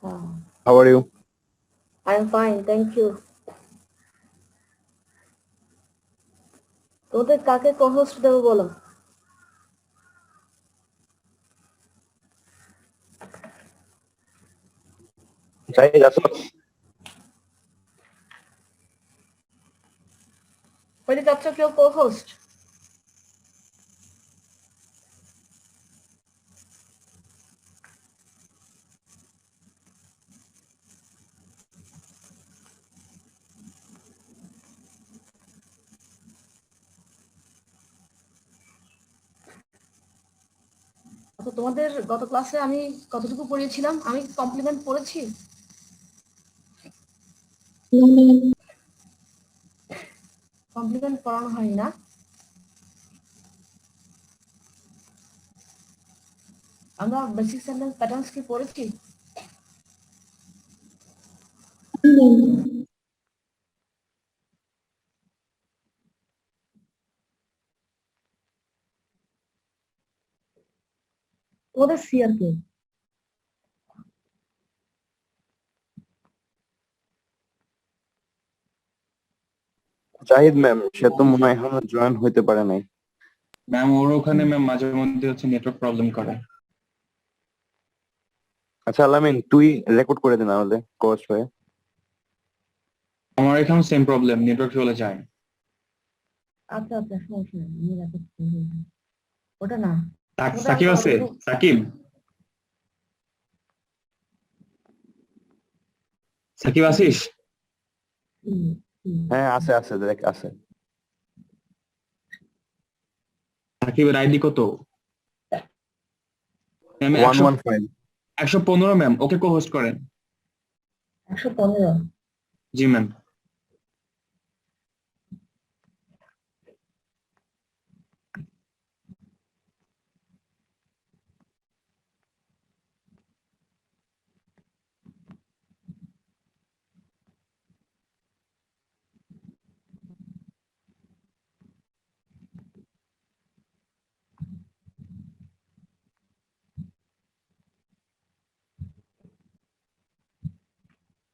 How are you? I'm fine, thank you. তোদের কাকে co-host দেবো বলো? Shahid, aso? হইতে চাচ্ছ কেউ co-host? আচ্ছা, তোমাদের গত ক্লাসে আমি কতটুকু পড়িয়েছিলাম? আমি কমপ্লিমেন্ট পড়েছি? কমপ্লিমেন্ট পড়ানো হয়নি না? আমরা বেসিক সেন্টেন্স প্যাটার্নস কি পড়েছি? তোমাদের সিআর কে? জাহিদ ম্যাম, সে তো মনে হয় এখনো জয়েন হইতে পারে নাই। ম্যাম ওর ওখানে ম্যাম মাঝে মধ্যে হচ্ছে নেটওয়ার্ক প্রবলেম করে। আচ্ছা আলামিন, তুই রেকর্ড করে দে না হলে কোচ হয়ে। আমার এখানে সেম প্রবলেম, নেটওয়ার্ক চলে যায়। আচ্ছা আচ্ছা, সমস্যা নেই, আমি রেকর্ড করে দিই। ওটা না, সাকিব আছে? সাকিব সাকিব আসিস? হ্যাঁ আছে আছে, দেখ আছে। সাকিবের আইডি কত? ম্যাম 115। 115 ম্যাম, ওকে কো হোস্ট করেন। 115? জি ma'am.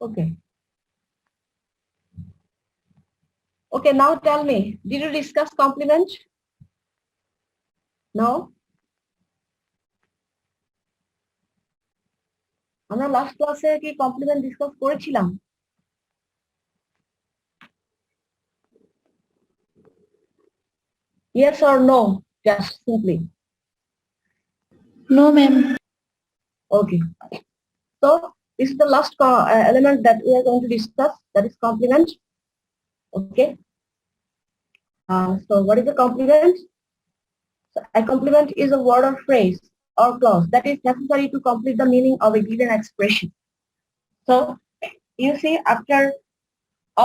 Okay. Okay, now tell me, did you discuss complement? No? আমরা লাস্ট ক্লাসে কি কমপ্লিমেন্ট ডিসকাস করেছিলাম? Yes or no? Just simply. No, ma'am. Okay. So this is the last element that we are going to discuss, that is complement. Okay. So what is a complement? So a complement is a word or phrase or clause that is necessary to complete the meaning of a given expression. So you see, after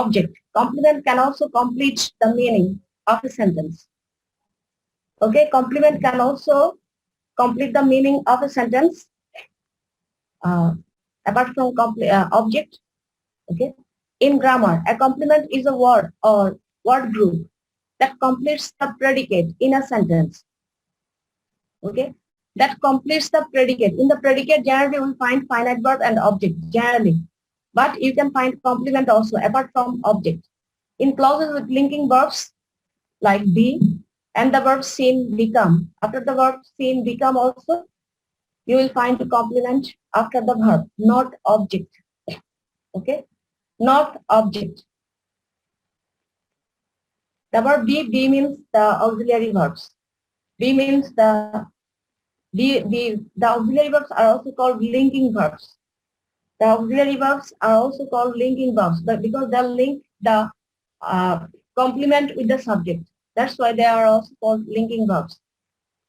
object, complement can also complete the meaning of a sentence. Okay, complement can also complete the meaning of a sentence apart from object. Okay, in grammar, a complement is a word or word group that completes the predicate in a sentence. Okay, that completes the predicate. In the predicate, generally we find finite verb and object generally, but you can find complement also apart from object. In clauses with linking verbs like be and the verb seen become, after the verb seen become also, you will find the complement after the verb, not object. Okay, not object. The verb be means the auxiliary verbs. Be means the auxiliary verbs are also called linking verbs. The auxiliary verbs are also called linking verbs, but because they link the complement with the subject. That's why they are also called linking verbs.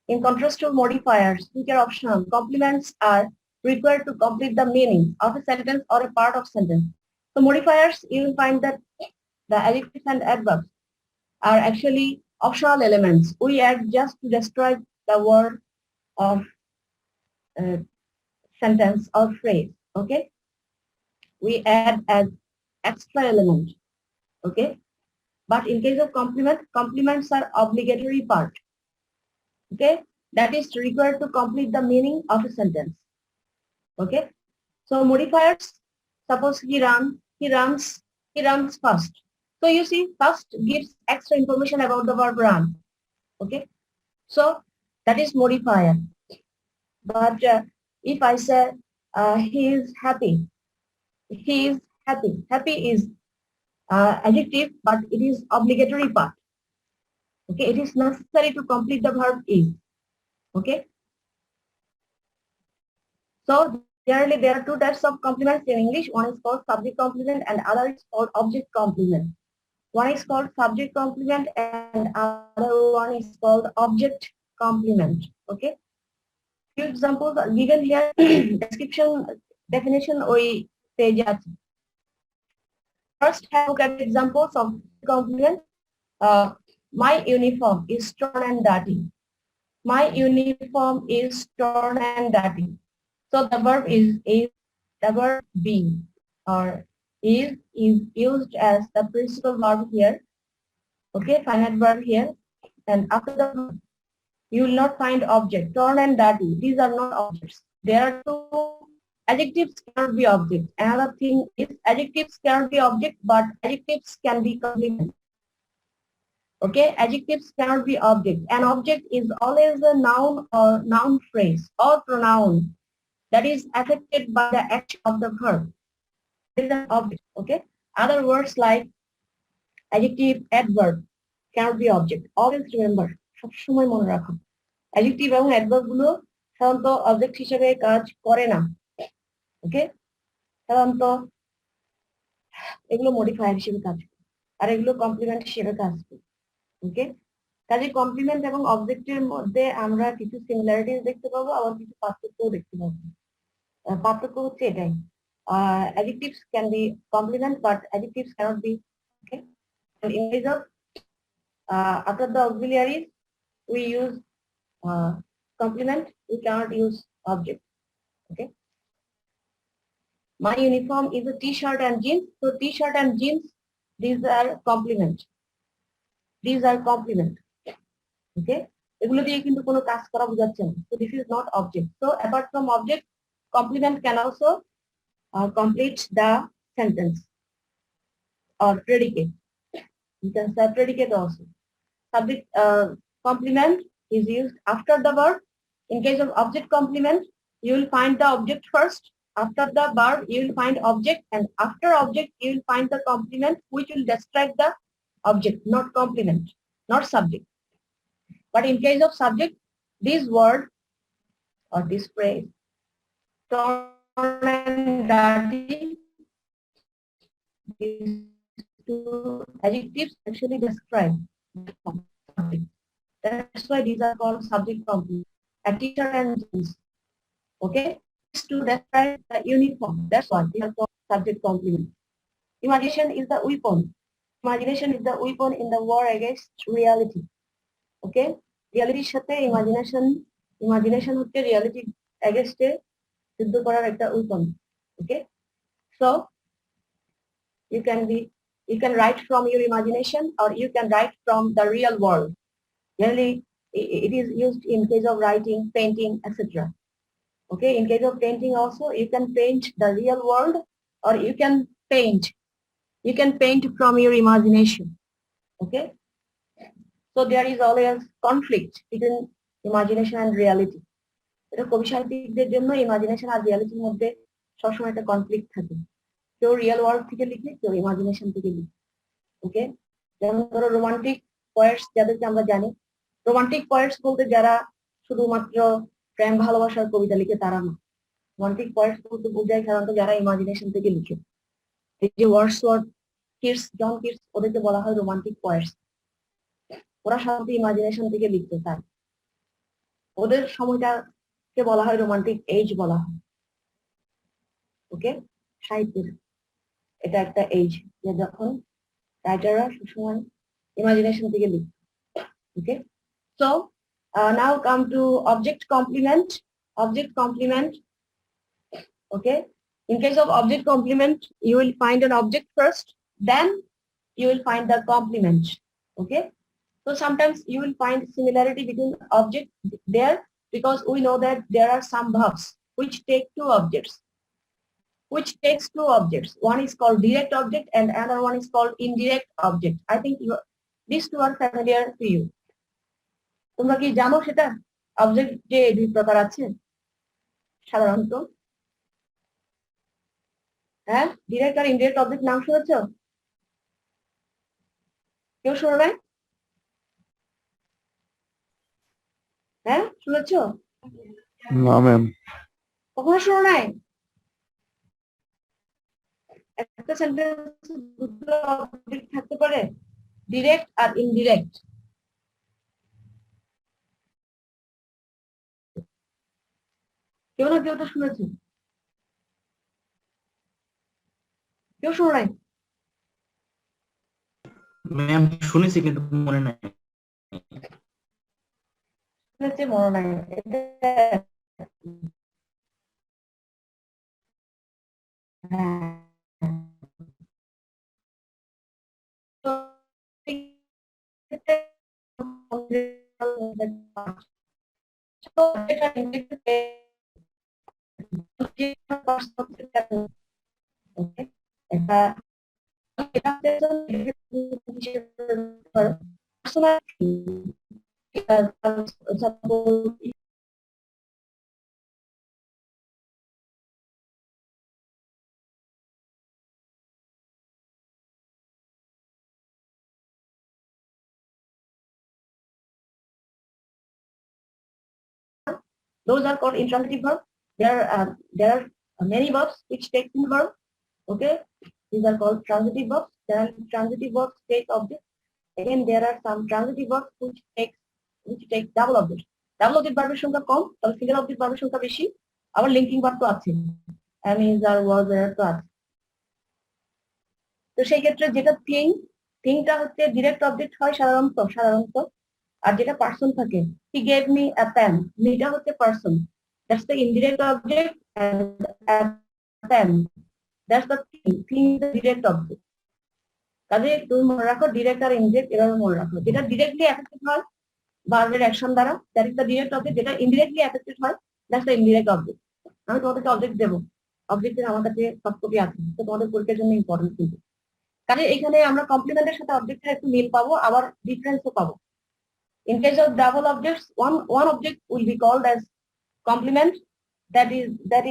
In contrast to modifiers, which are optional, complements are required to complete the meaning of a sentence or a part of sentence. So modifiers, you will find that the adjectives and adverbs are actually optional elements. We add just to describe the word of sentence or phrase. Okay, we add as extra element. Okay, but in case of complement, complements are obligatory part. Okay, that is required to complete the meaning of a sentence. Okay, So modifiers, suppose he runs fast. So you see, fast gives extra information about the verb run. Okay, so that is modifier. But if I say he is happy, he is happy. Happy is adjective, but it is obligatory part. Okay, it is necessary to complete the verb is. Okay, so generally there are two types of complements in English. One is called subject complement and other is called object complement. One is called subject complement and other one is called object complement. Okay, few examples are given here. Description definition we page আছে. First, have a look at examples of complement. My uniform is torn and dirty. My uniform is torn and dirty. So the verb is the verb be or is used as the principal verb here. Okay, finite verb here. And after the verb, you will not find object. Torn and dirty. These are not objects. There are two adjectives cannot be object. Another thing is adjectives cannot be object, but adjectives can be complement. Okay, adjectives cannot be object. An object is always a noun or noun phrase or pronoun that is affected by the action of the verb. It is an object. Okay. Other words like adjective, adverb cannot be object. Always remember. সবসময় মনে রাখো adjective এবং adverb গুলো সাধারণত object হিসেবে কাজ করে না। ওকে, সাধারণত এগুলো মডিফায়ার হিসেবে কাজ করে আর এগুলো কমপ্লিমেন্ট হিসেবে কাজ করে। ওকে, কাজে কমপ্লিমেন্ট এবং অবজেক্টের মধ্যে আমরা কিছু সিমিলারিটিস দেখতে পাবো আবার কিছু পার্থক্যও দেখতে পাবো। পার্থক্য হচ্ছে এটাই, adjectives can be complement but adjectives cannot be. Okay, and in case of after the auxiliaries we use complement, we cannot use object. Okay, my uniform is a t-shirt and jeans. So t-shirt and jeans, these are complement. These are complement. Okay, এগুলো দিয়ে কিন্তু কোনো কাজ করা বোঝাচ্ছে না। So this is not object. So apart from object, complement can also complete the sentence or predicate. You can say predicate also. Subject complement is used after the verb. In case of object complement, you will find the object first. After the verb, you will find object, and after object, you will find the complement, which will describe the object, not complement, not subject. But in case of subject, this word or this phrase, torn and dirty, these two adjectives actually describe the subject. That's why these are called subject complement. A teacher and jeans. Okay, to describe the uniform. That's why they are called subject complement. Imagination is the weapon. Imagination is the weapon in the war against reality. Okay, reality সাথে imagination হচ্ছে reality against এ যুদ্ধ করার একটা weapon. Okay, so you can write from your imagination or you can write from the real world. Generally, it is used in case of writing, painting, etc. Okay, in case of painting also, you can paint the real world or you can paint from your imagination. Okay, so there is always conflict between imagination and reality. এটা কবি সাহিত্যিকদের জন্য imagination আর রিয়ালিটির মধ্যে সবসময় একটা conflict থাকে। কেউ real world থেকে লিখে, কেউ ইমাজিনেশন থেকে লিখে। ওকে, যেমন ধরো রোমান্টিক পোয়েটস যাদেরকে আমরা জানি, রোমান্টিক পোয়েটস বলতে যারা শুধুমাত্র প্রেম ভালোবাসার কবিতা লিখে তারা না। রোমান্টিক পোয়েটস বলতে বোঝায় সাধারণত যারা ইমাজিনেশন থেকে লিখে। এই যে ওয়ার্ডসওয়ার্থ, জন কিটস, ওদেরকে বলা হয় রোমান্টিক পোয়েটস। ওরা সাধারণত ইমাজিনেশন থেকে লিখতে চায়। ওদের সময়টাকে বলা হয় রোমান্টিক এজ বলা হয়। ওকে, সাহিত্যের এটা একটা এজ যে যখন রাইটাররা সবসময় ইমাজিনেশন থেকে লিখে। ওকে, so now come to object complement. Object complement. Okay, in case of object complement, you will find an object first, then you will find the complement. Okay, so sometimes you will find similarity between object there because we know that there are some verbs which take two objects. which takes two objects. One is called direct object and another one is called indirect object. I think these two are familiar to you. তোমরা কি জানো সেটা object যে দুই প্রকার আছে সাধারণত? হ্যাঁ, ডিরেক্ট আর ইনডিরেক্ট অবজেক্ট নাম শুনেছো? কেউ শোনো নাই? হ্যাঁ, শুনেছো? না ম্যাম। কখনো শোনো নাই? একটা সেন্টেন্স দুটো অবজেক্ট থাকতে পারে, ডিরেক্ট আর ইনডিরেক্ট। কেউ না কেউ তো শুনেছে, কেউ শোনো নাই? ম্যাম শুনেছি কিন্তু মনে নাই। শুনেছে মনে নাই, those are called intransitive verbs. There are many verbs which take in verb. Okay, these are called transitive verbs. There are transitive verbs take object. Again, there are some transitive verbs which take double object. Double object verb সংখ্যা কম, তবে single object verb সংখ্যা বেশি। আবার linking verb তো আছে, am, is, are, was, were তো আছে। তো সেই ক্ষেত্রে যেটা থিংটা হচ্ছে ডিরেক্ট অবজেক্ট হয় সাধারণত, আর যেটা পার্সন থাকে, he gave me a pen, মেটা হচ্ছে person, that's the indirect object, and a pen, that's the thing is the direct object. কাজে তুমি মনে রাখো ডিরেক্ট আর ইনডিরেক্ট এভাবে মনে রাখো। যেটা ডিরেক্টলি অ্যাফেক্টেড হয় ভার্বের অ্যাকশন দ্বারা, that is the direct object. যেটা ইনডিরেক্টলি অ্যাফেক্টেড হয়, দ্যাটস দ্য ইনডিরেক্ট অবজেক্ট। আমি তোমাদেরকে অবজেক্ট দেবো, অবজেক্টের আমার কাছে সফট কপি আছে, তো তোমাদের পরীক্ষার জন্য ইম্পর্টেন্ট কিন্তু। কাজে এখানে আমরা কমপ্লিমেন্টের সাথে অবজেক্টের একটু মিল পাবো, আবার ডিফারেন্সও পাবো। In case of double objects, one object will be called as complement, that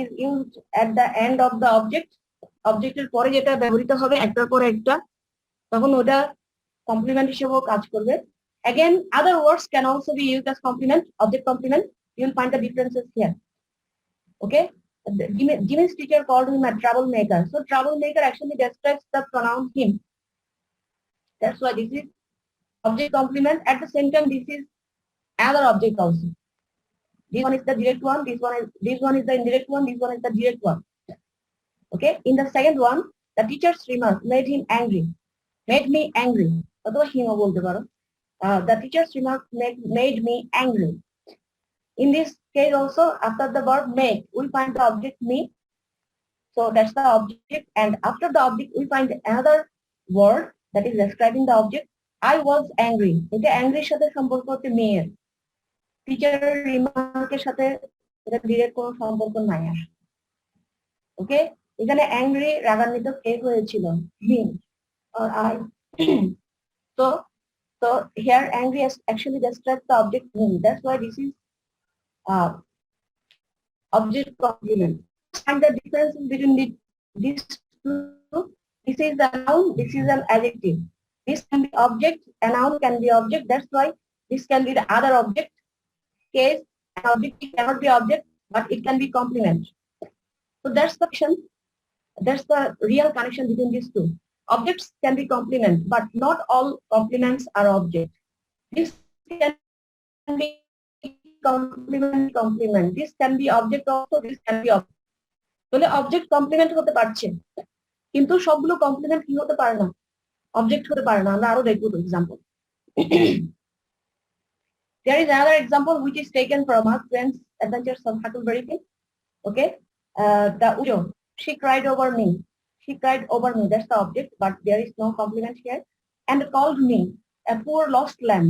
is used at the end of the object. অবজেক্টের পরে যেটা ব্যবহৃত হবে একটার পরে একটা, তখন ওটা কমপ্লিমেন্ট হিসেবেও কাজ করবে। Again, other words can also be used as complement, object complement. You will find the differences here. Okay, Jimmy's teacher called him a troublemaker. So troublemaker actually describes the pronoun him. That's why this is object complement. At the same time, this is another object also. This one is the direct one, this one is the indirect one, this one is the direct one. Okay, in the second one, the teacher's remark made him angry, made me angry. The teacher's remark made me angry. In this case also, after the verb make, we find the object me. So that's the object, and after the object, we find another word that is describing the object. I was angry. এটা angry সাথে সম্পর্ক হচ্ছে মেয়ের, টিচারের রিমার্কের সাথে এটা direct কোনো সম্পর্ক নাই আর। ওকে, এখানে angry রাগান্বিত কে হয়েছিল, me or I. So here angry actually describes the object me. That's why this is object complement. And the difference between these two, this is a noun, this is an adjective. This can be object, a noun can be object. That's why this can be the other object. Case, an object cannot be object, but it can be complement. So that's the connection. That's the real connection between these two. Objects can be complement, but not all complements are object. This can be complement. This can be object also. This can be object. তাহলে object complement হতে পারছে, কিন্তু সবগুলো complement কি হতে পারে না, object হতে পারে না। আমরা আরো দেখবো example. There is another example which is taken from Mark Twain's Adventures of Huckleberry Finn. Okay, the widow, she cried over me. She cried over me. That's the object, but there is no complement here. And called me a poor lost lamb.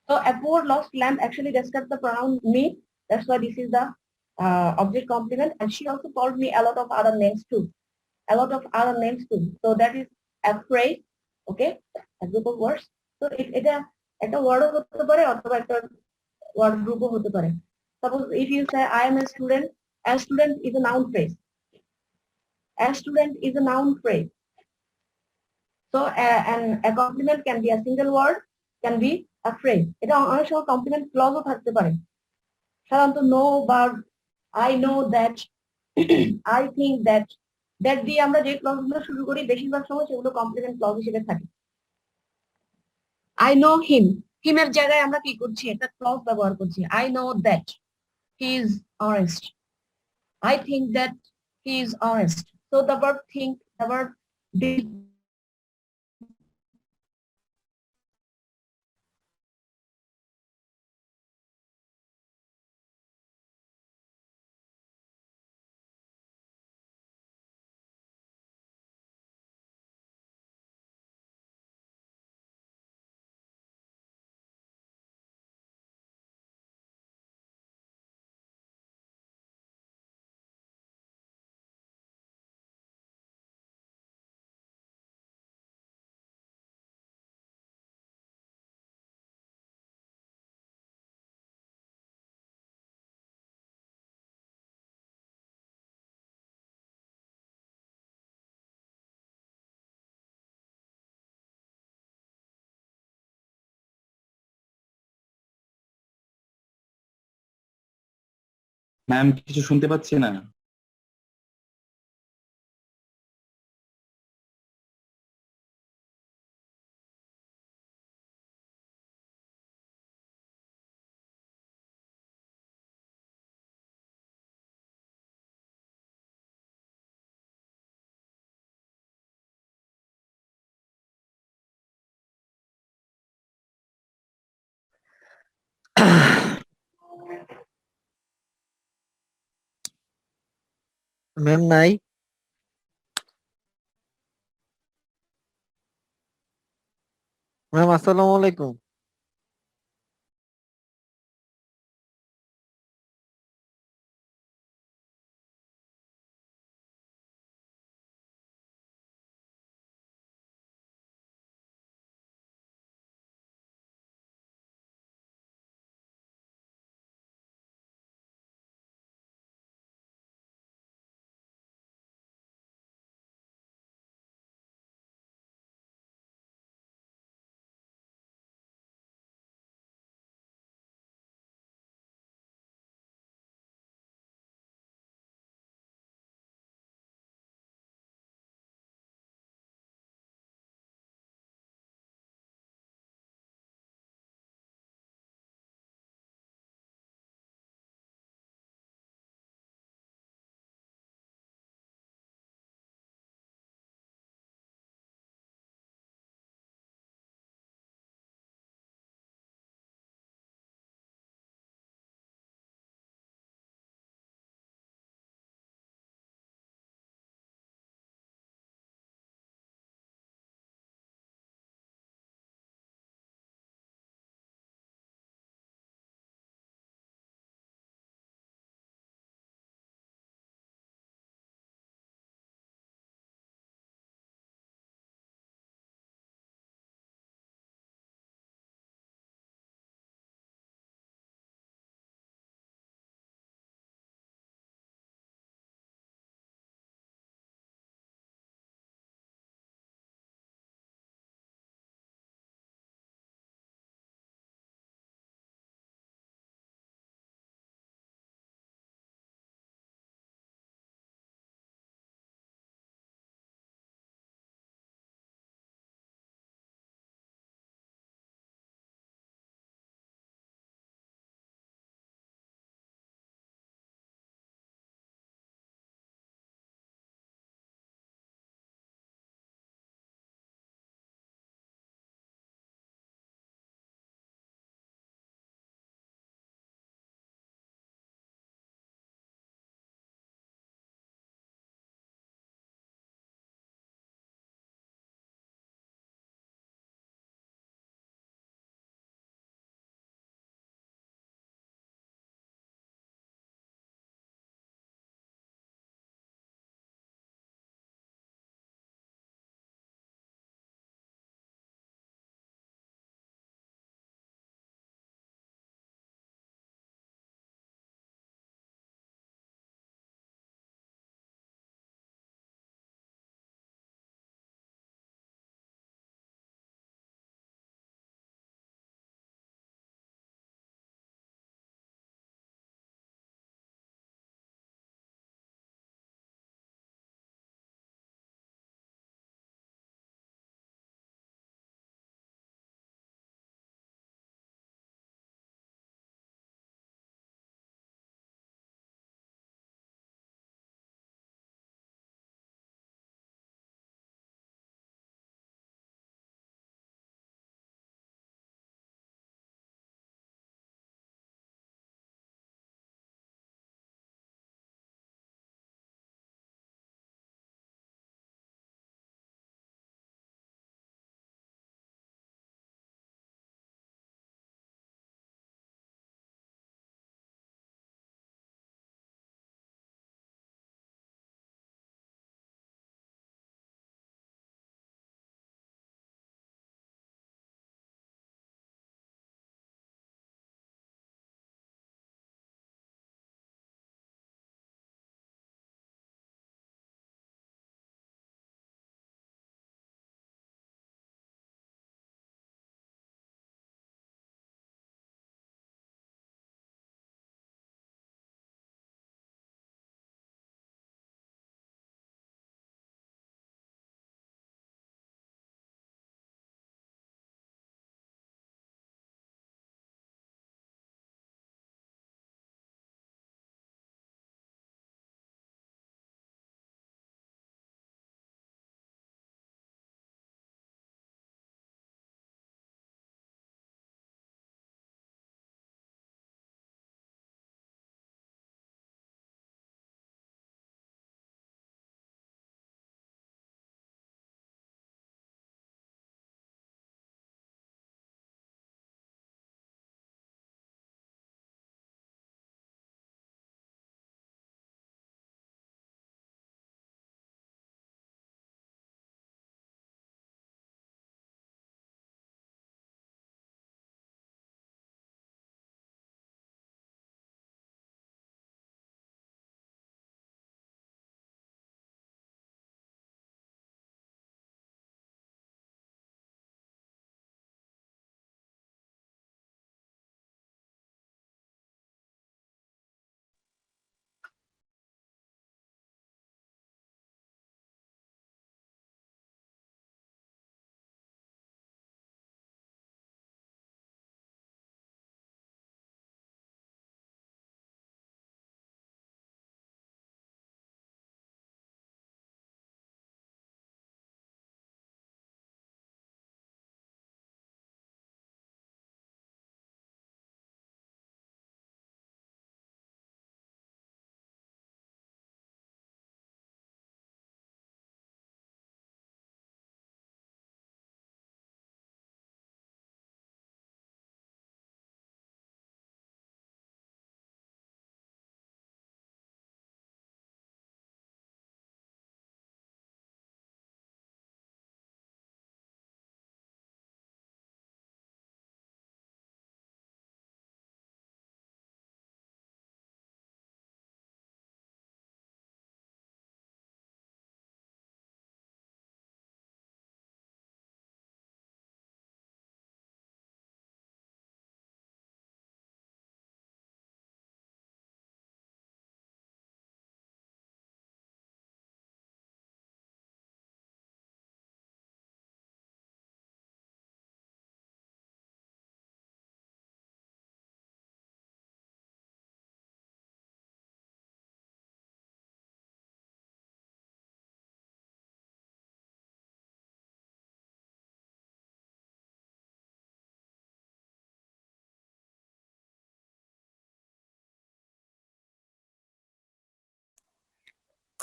So a poor lost lamb actually describes the pronoun me. That's why this is the object complement, and she also called me a lot of other names too. So that is a phrase, okay, a group of words. So এটা একটা word হতে পারে অথবা একটা word group হতে পারে. Suppose if you say I am a student is a noun phrase. A student is a noun phrase. So a complement can be a single word, can be a phrase. এটা অনেক সময় complement clause ও থাকতে পারে. সাধারণত know বা I know that, I think that দিয়ে আমরা যে ক্লজ গুলো শুরু করি বেশিরভাগ সময় সেগুলো কমপ্লিমেন্ট ক্লজ হিসেবে থাকে। I know him, him এর জায়গায় আমরা কি করছি একটা ক্লজ ব্যবহার করছি। I know that he is honest, I think that he is honest. So the verb think, the verb be, ma'am কিছু শুনতে পাচ্ছি না। ম্যাম নাই। ম্যাম আসসালামু আলাইকুম।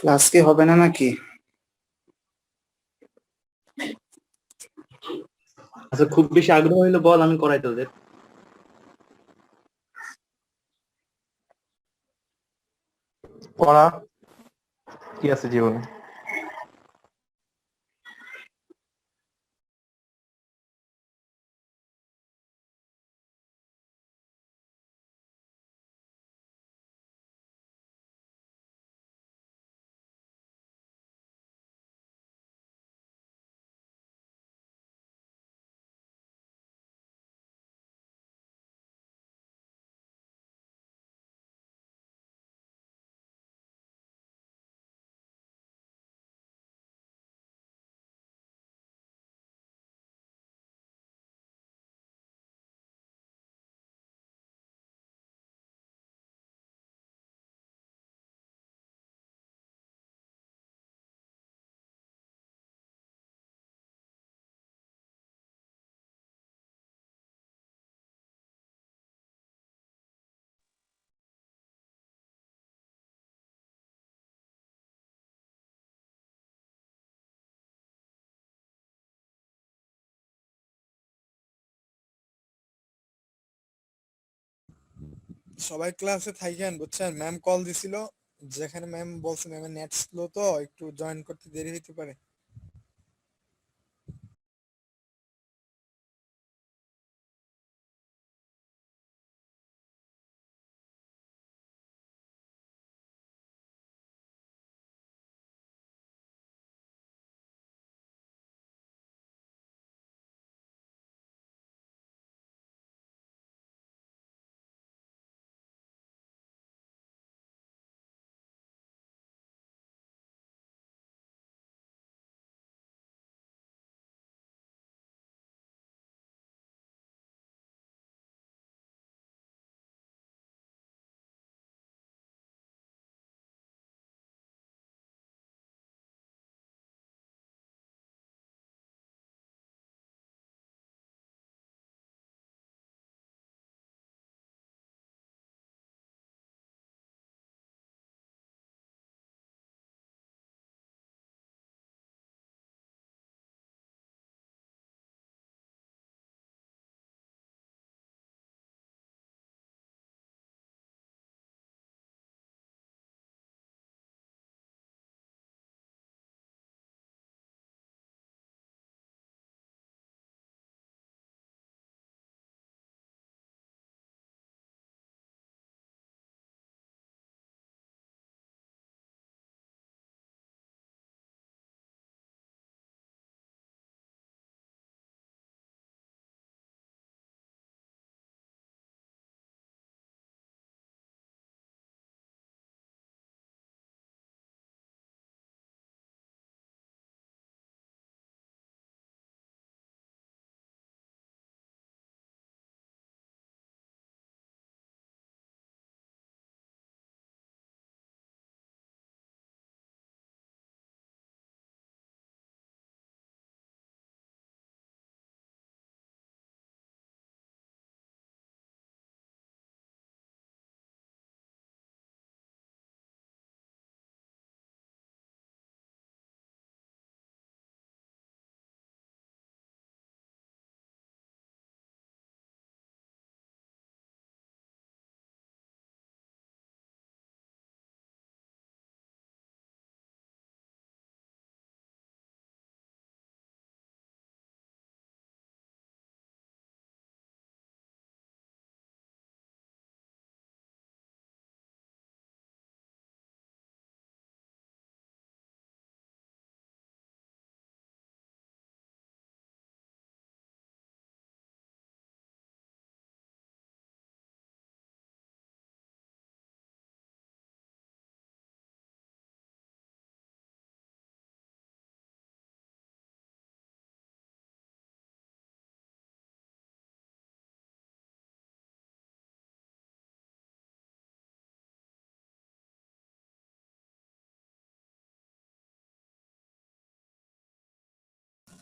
ক্লাস কি হবে না নাকি? আচ্ছা, খুব বেশি আগ্রহ হইলে বল, আমি করাই তোদের। পড়া কি আছে জীবনে? সবাই ক্লাসে থাকেন, বুঝছেন? ম্যাম কল দিছিল, যেখানে ম্যাম বলছে ম্যামের নেট স্লো, তো একটু জয়েন করতে দেরি হতে পারে।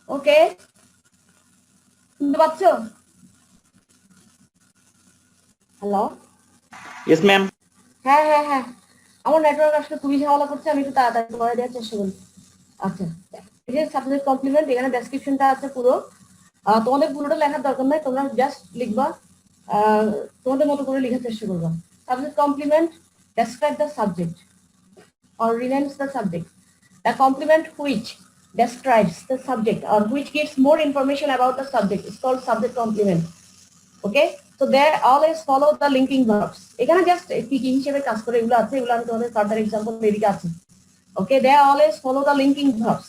ওকে, শুনতে পাচ্ছ? হ্যালো? Yes ma'am. হ্যাঁ হ্যাঁ হ্যাঁ, আমার নেটওয়ার্ক আসলে খুবই ঝামেলা করছে, আমি একটু তাড়াতাড়ি করে দেওয়ার চেষ্টা করি। আচ্ছা, এই যে সাবজেক্ট কমপ্লিমেন্ট, এখানে ডেসক্রিপশনটা আছে পুরো। তোমাদের পুরোটা লেখার দরকার নাই, তোমরা জাস্ট লিখবা, তোমাদের মতো করে লেখার চেষ্টা করবা। Subject complement describe the subject or renames the subject. The complement which describes the subject or which gives more information about the subject is called subject complement. Okay, so there always follow the linking verbs. এখানে just কি হিসেবে কাজ করে এগুলো আছে, এগুলো আমি তোমাদের ফার্দার এক্সাম্পল এদিকে আছে। ওকে, they always follow the linking verbs.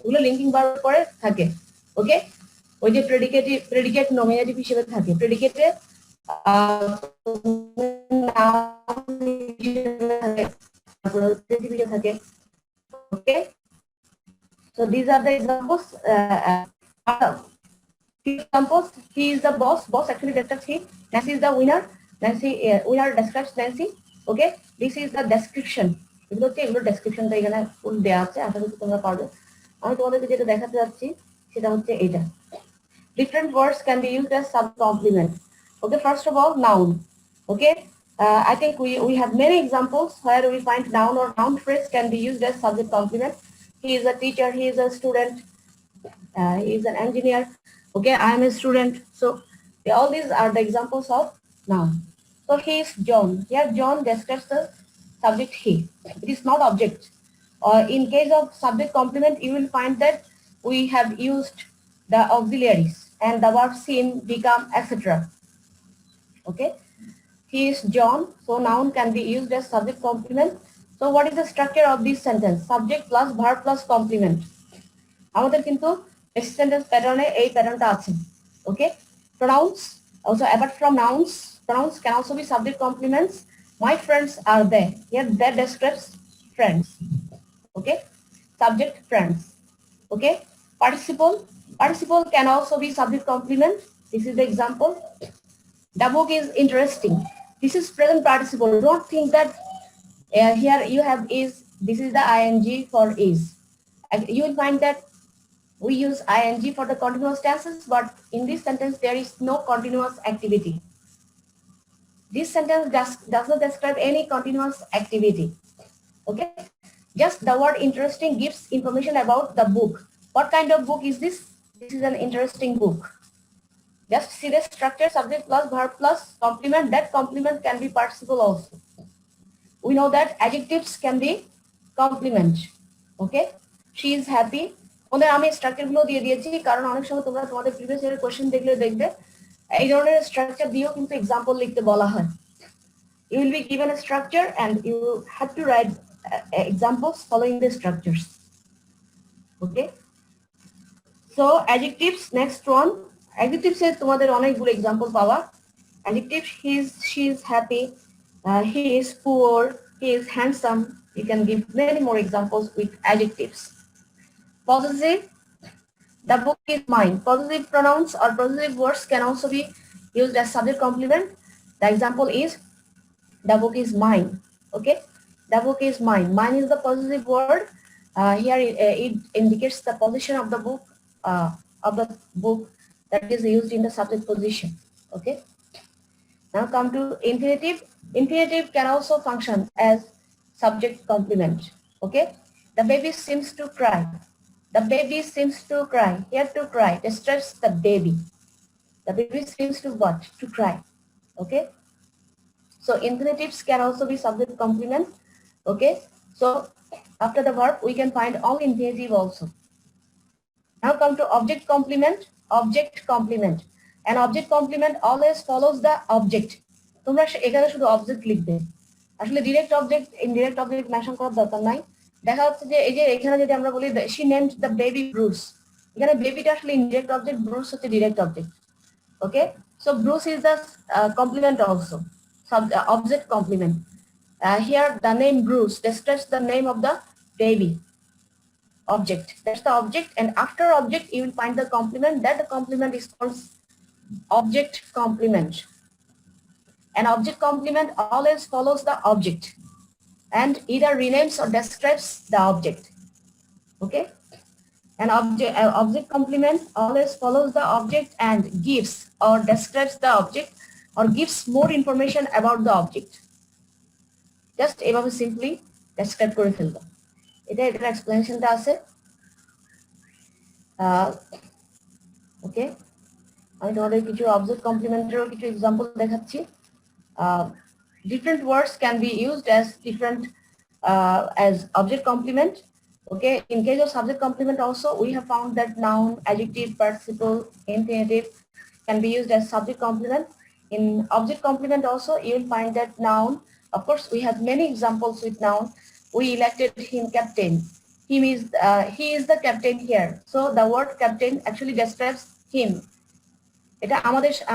এগুলো লিঙ্কিং ভার্ব পরে থাকে। ওকে, ওই যে প্রেডিকেট নমিনেটিভ হিসেবে থাকে। প্রেডিকেটে থাকে। ওকে, so these are the examples. Examples, he is the boss actually describes he, Nancy is the winner, winner describes Nancy. Okay, this is the description. এগুলো ডেসক্রিপশনটা এখানে ফুল দেওয়া আছে, আশা করি তোমরা পারবে। আমি তোমাদেরকে যেটা দেখাতে যাচ্ছি সেটা হচ্ছে এটা। Different words can be used as sub-complement. Okay, first of all, noun. Okay, I think we have many examples where we find noun or noun phrase can be used as subject complement. He is a teacher, he is a student, he is an engineer. Okay, I am a student. So all these are the examples of noun. So he is John. Here John describes the subject he. It is not object. In case of subject complement, you will find that we have used the auxiliaries and the verb seen, become, etc. Okay, he is John. So noun can be used as subject complement. So what is the structure of this sentence? Subject plus verb plus complement. আমাদের কিন্তু sentence pattern এ এই প্যাটার্নটা আছে। Okay, pronouns also, apart from nouns, pronouns can also be subject complements. My friends are there. Here that describes friends. Okay, subject friends. Okay, participle can also be subject complement. This is the example. The book is interesting. This is present participle. Don't think that here you have is, this is the ing for is. You will find that we use ing for the continuous tenses, but in this sentence there is no continuous activity. This sentence does not describe any continuous activity. Okay, just the word interesting gives information about the book. What kind of book is this? This is an interesting book. Just see the structure, subject plus verb plus complement. That complement can be participle also. We know that adjectives can be complement. Okay, she is happy. ওদের আমি structure গুলো দিয়ে দিয়েছি, কারণ অনেক সময় তোমরা তোমাদের প্রিভিয়াস ইয়ারের কোশ্চেন দেখলে দেখবে এই ধরনের স্ট্রাকচার দিয়েও কিন্তু এক্সাম্পল লিখতে বলা হয়। You will be given a structure and you have to write examples following the structures. Okay, so adjectives, next one. Adjectives এ তোমাদের অনেকগুলো এক্সাম্পল পাওয়া। Adjectives, she is happy, he is poor, he is handsome. You can give many more examples with adjectives. Possessive, the book is mine. Possessive pronouns or possessive words can also be used as subject complement. The example is the book is mine. Okay, the book is mine. Mine is the possessive word. Here it indicates the position of the book that is used in the subject position. Okay, now come to infinitive. Infinitive can also function as subject complement. Okay, the baby seems to cry. The baby seems to cry. Here to cry describes the baby. The baby seems to what? To cry. Okay, so infinitives can also be subject complement. Okay, so after the verb we can find all infinitive also. Now come to object complement. Object complement. An object complement always follows the object. তোমরা এখানে শুধু object লিখবে, আসলে direct object indirect object mention করার দরকার নাই। দেখা যাচ্ছে যে এই যে এখানে যদি আমরা বলি she named the baby Bruce, এখানে বেবিটা আসলে ইনডিরেক্ট অবজেক্ট, ব্রুস হচ্ছে direct object. Okay, so Bruce is the complement also, object complement. Here the name Bruce describes the name of the baby. Object, that's the object, and after object you will find the complement. That the complement is called object complement. An object complement always follows the object and either renames or describes the object. Okay, an object complement always follows the object and gives or describes the object or gives more information about the object. Just evaluate simply describe করে ফেলবো। এটার এক্সপ্লেনেশনটা আছে। ওকে, আমি তোমাদের কিছু object কমপ্লিমেন্টেরও কিছু example দেখাচ্ছি। Different words can be used as different as object complement. Okay, in case of subject complement also, we have found that noun, adjective, participle, infinitive can be used as subject complement. In object complement also, you will find that noun. Of course, we have many examples with noun. We elected him captain. He is the captain here. So the word captain actually describes him. এটা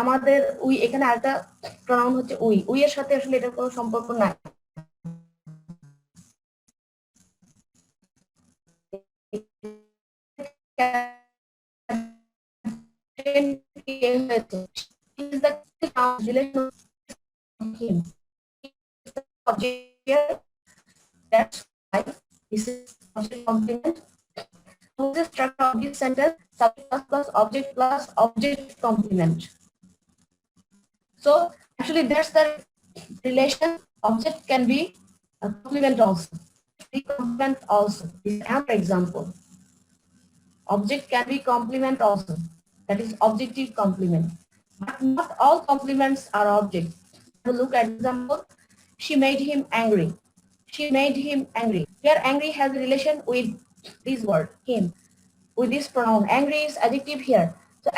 আমাদের we, এখানে আরেকটা pronoun হচ্ছে we. We এর সাথে আসলে এটার কোনো সম্পর্ক নাই। That's why this is object complement. To the structure of this sentence, subject plus object complement. So actually there's the relation. Object can be a complement also. Be complement also. This is another example. Object can be complement also. That is objective complement. But not all complements are object. Look at example. She made him angry. She made him angry. Here angry has a relation with this word, him, with this pronoun. Angry is adjective here. So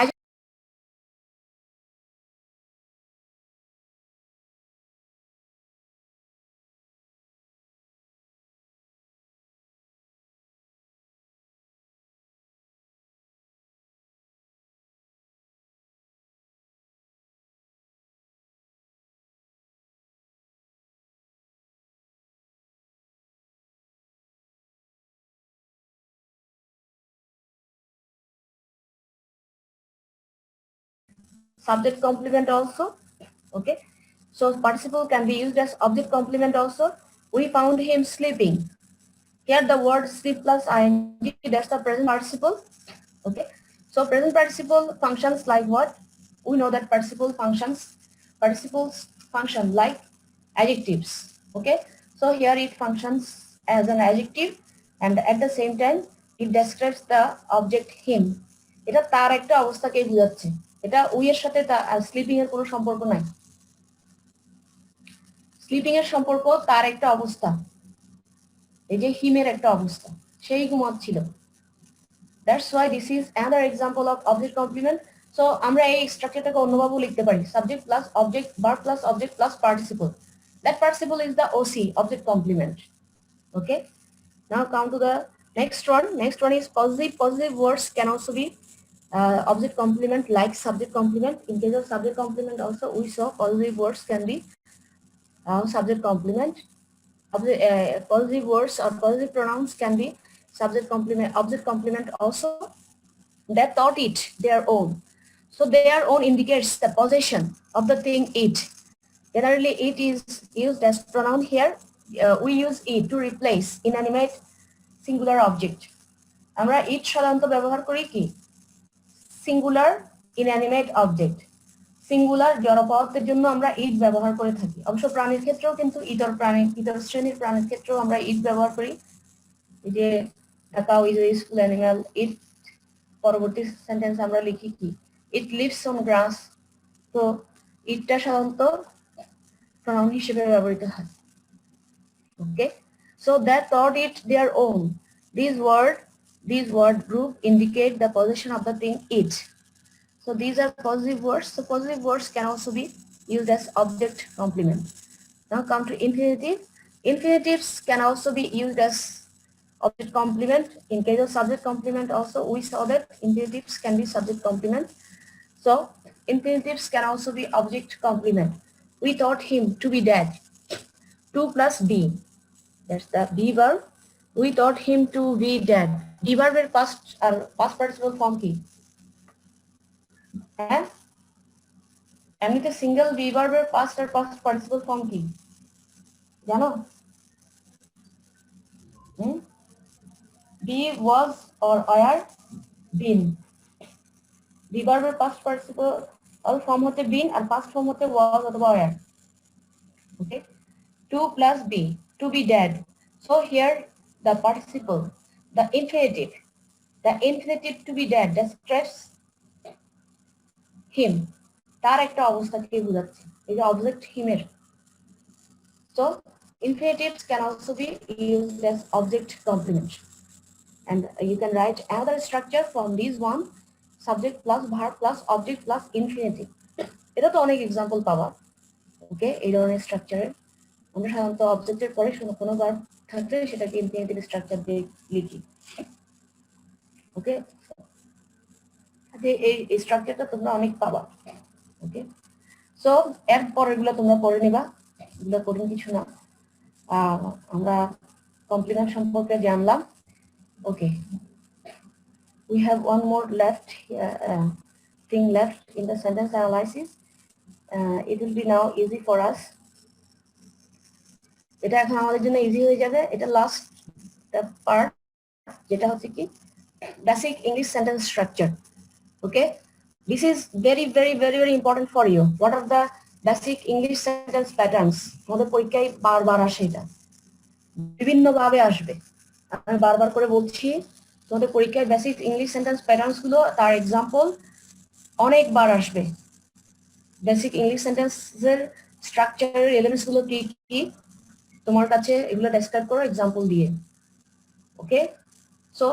subject complement also. Okay, so participle can be used as object complement also. We found him sleeping. Here the word sleep plus ing, that's the present participle. Okay, so present participle functions like what? We know that participles function like adjectives. Okay, so here it functions as an adjective and at the same time it describes the object him. এটা তার একটা অবস্থাকে বোঝাচ্ছে। এটা we এর সাথে sleeping এর কোনো সম্পর্ক নাই। স্লিপিং এর সম্পর্ক তার একটা অবস্থা, এই যে হিমের একটা অবস্থা, সেই ঘুমাচ্ছিল। That's why this is another example of object complement. So আমরা এই স্ট্রাকচারটাকে অন্যভাবে লিখতে পারি, subject plus object, verb plus object plus participle. That participle is the OC, object complement. Okay, now come to the next one. Next one is possessive. Possessive words can also be object complement like subject complement. In case of subject complement also we saw possessive words can be subject complement. Possessive words or possessive pronouns can be subject complement, object complement also. That thought it their own. So their own indicates the possession of the thing it. Generally it is used as pronoun here. We use it to replace inanimate singular object. আমরা it সাধারণত ব্যবহার করি কি? Singular inanimate object, singular জড় পদার্থের জন্য আমরা ইট ব্যবহার করে থাকি। অবশ্য প্রাণীর ক্ষেত্রেও কিন্তু ইতর শ্রেণীর প্রাণীর ক্ষেত্রেও আমরা ইট ব্যবহার করি। এই যে cow is a school animal, it পরবর্তী সেন্টেন্স আমরা লিখি কি? It lives on grass. তো ইটটা সাধারণত প্রনাউন হিসেবে ব্যবহৃত হয়। Okay, so that thought it their own. These word group indicate the possession of the thing it. So these are possessive words. So possessive words can also be used as object complement. Now come to infinitive. Infinitives can also be used as object complement. In case of subject complement also we saw that infinitives can be subject complement. So infinitives can also be object complement. We taught him to be dead. To plus be. That's the be verb. We taught him to be dead. Be verb এর past participle form কি? হ্যাঁ, এমনিতে single be ভার্বের past আর past participle form কি জানো? Be was or were been. Be ভার্বের past participle form হতে বিন আর পাস্ট ফর্ম হতে ওয়াজ অথবা were. Okay, to plus be, to be ড্যাড। So here the participle, the infinitive to be dead describes him. তার একটা অবস্থাকে বোঝাচ্ছে, এই যে object হিমের। So infinitives can also be used as object complement. And you can write another structure from these one, subject plus verb plus object plus infinitive. এটা তো অনেক example পাবা, ওকে, এই ধরনের স্ট্রাকচারের। আমরা সাধারণত অবজেক্টের পরে কোনো ভার্ব থাকলে সেটাকে ইনফিনিটিভ স্ট্রাকচার দিয়ে লিখি, ওকে। এই স্ট্রাকচারটা তোমরা অনেক পাবা, ওকে। সো এর পরেরগুলো তোমরা পড়ে নিবা, এগুলো কঠিন কিছু না। আমরা কমপ্লিমেন্ট সম্পর্কে জানলাম, ওকে। We have one more left thing left in the sentence analysis. It will be now easy for us. এটা এখন আমাদের জন্য ইজি হয়ে যাবে। এটা লাস্ট পার্ট, যেটা হচ্ছে কি basic English sentence structure, okay. This is very very very very important for you. What are the basic English sentence patterns? আমাদের পরীক্ষায় বারবার আসে, এটা বিভিন্ন ভাবে আসবে। আমি বারবার করে বলছি, তোমাদের পরীক্ষায় বেসিক ইংলিশ সেন্টেন্স প্যাটার্নস গুলো, তার এক্সাম্পল অনেকবার আসবে। বেসিক ইংলিশ সেন্টেন্সের স্ট্রাকচারের এলিমেন্টস গুলো কি কি তোমার কাছে, এগুলো ডেসক্রাইব করো এক্সাম্পল দিয়ে, okay. So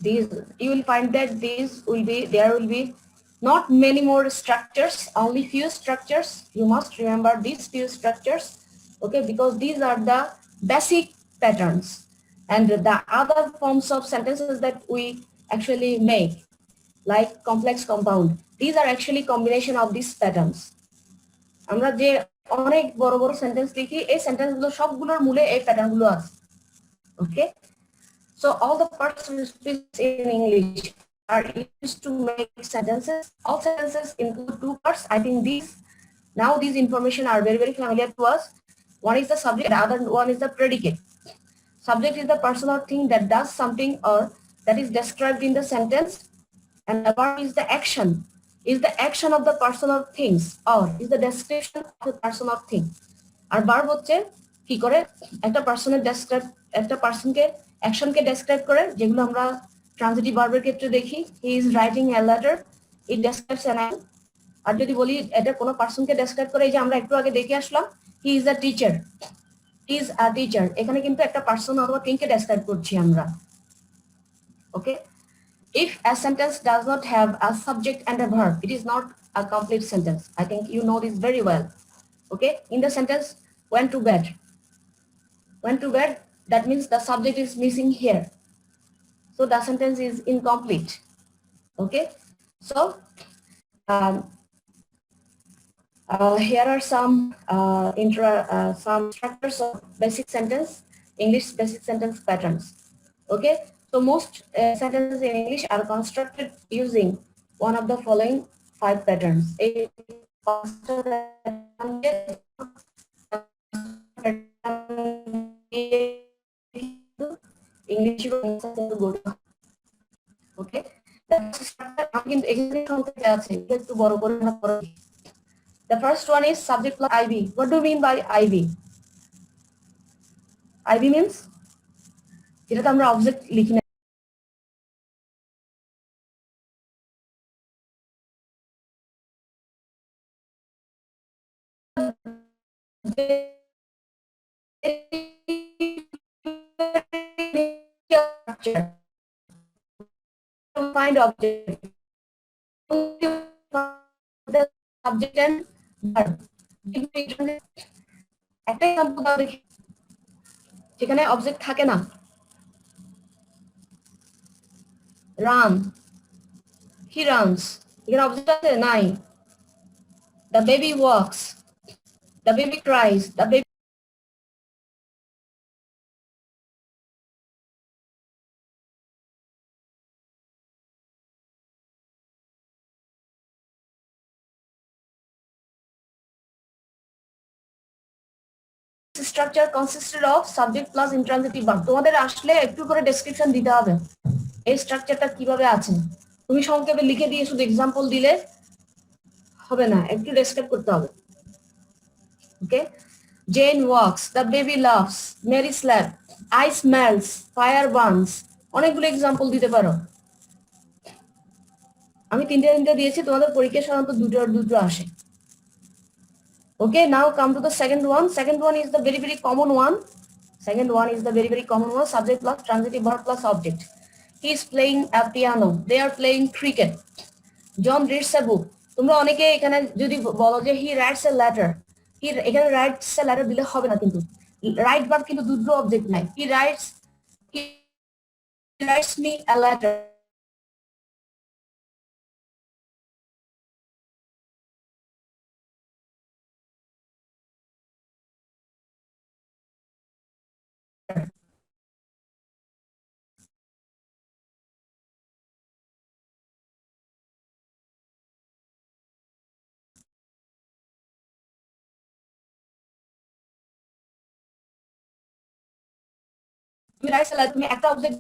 these you will find that there will be not many more structures, only few structures. You must remember these few structures, okay, because these are the basic patterns. And the other forms of sentences that we actually make, like complex compound, these are actually combination of these patterns. আমরা যে অনেক বড় বড় sentence লিখি, এই sentence গুলো সবগুলোর মূলে এই প্যাটার্ন গুলো আছে, ওকে। So all the parts we speak in English are used to make sentences. All sentences include two parts. I think these information are very very familiar to us. One is the subject, the other one is the predicate. Subject is the person or thing that does something or that is described in the sentence, and the verb is the action of the person or things, or is the description of the person or thing. R verb হচ্ছে কি করে একটা পার্সনের describe, একটা পার্সনকে অ্যাকশনকে describe করে, যেগুলো আমরা transitive ভার্বের ক্ষেত্রে দেখি। He is writing a letter, it describes an act. আর যদি বলি এটা কোনো পার্সনকে ডেসক্রাইব করে, এই যে আমরা একটু আগে দেখে আসলাম, he is a teacher, is a teacher, এখানে কিন্তু একটা পার্সন অথবা থিংকে ডেসক্রাইব করছি আমরা, ওকে। If a sentence does not have a subject and a verb, it is not a complete sentence. I think you know this very well, okay. In the sentence went to bed, that means the subject is missing here, so the sentence is incomplete, okay. So here are some some structures of basic sentence, English basic sentence patterns, okay. So most sentences in English are constructed using one of the following 5 patterns. English, okay. The first one is subject plus IB. What do you mean by IB? IB means যেটাতে আমরা object লিখি না, find object, the subject and verb. একটা example দাও দেখি যেখানে object থাকে না। রান, হি রানস, এখানে অবজেক্ট আছে নাই। The baby walks, the baby ক্রাইস, the baby structure consisted of subject plus intransitive verb. তোমাদের আসলে একটু করে ডেসক্রিপশন দিতে হবে এই স্ট্রাকচারটা কিভাবে আছে। তুমি সংক্ষেপে লিখে দিয়ে শুধু এক্সাম্পল দিলে হবে না, একটু ডেসক্রাইব করতে হবে, ওকে। Jane walks, the baby laughs, Mary slept, I smells, fire burns. অনেকগুলো এক্সাম্পল দিতে পারো। আমি তিনটা দিয়েছি, তোমাদের পরীক্ষা সাধারণত দুটো আসে। Okay, now come to the second one. Second one is the very common one. Subject plus transitive verb plus object. He is playing a piano. They are playing cricket. John reads a book. তোমরা অনেকে এখানে যদি বলো যে he writes a letter, এখানে writes a letter দিলে হবে না, কিন্তু write verb কিন্তু দুটো অবজেক্ট নাই। He writes me a letter. তুমি writes a letter, তুমি একটা অবজেক্ট